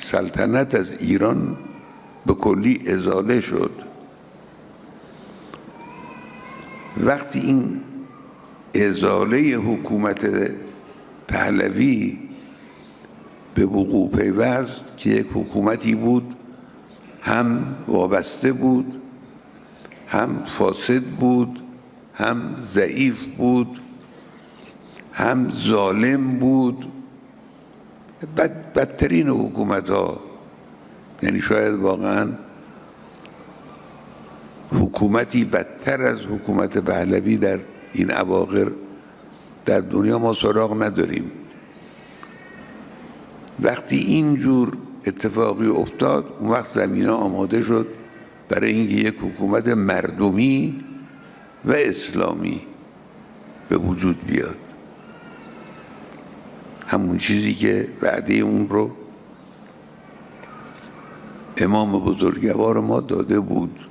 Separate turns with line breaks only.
سلطنت از ایران به کلی ازاله شد. وقتی این ازاله حکومت پهلوی به وقوع پیوست که یک حکومتی بود هم وابسته بود، هم فاسد بود، هم ضعیف بود، هم ظالم بود، بدترین حکومت ها، یعنی شاید واقعا حکومتی بدتر از حکومت پهلوی در این اواخر در دنیا ما سراغ نداریم. وقتی اینجور اتفاقی افتاد، اون وقت زمینه آماده شد برای اینکه یک حکومت مردمی و اسلامی به وجود بیاد. همون چیزی که وعده اون رو امام بزرگوار ما داده بود.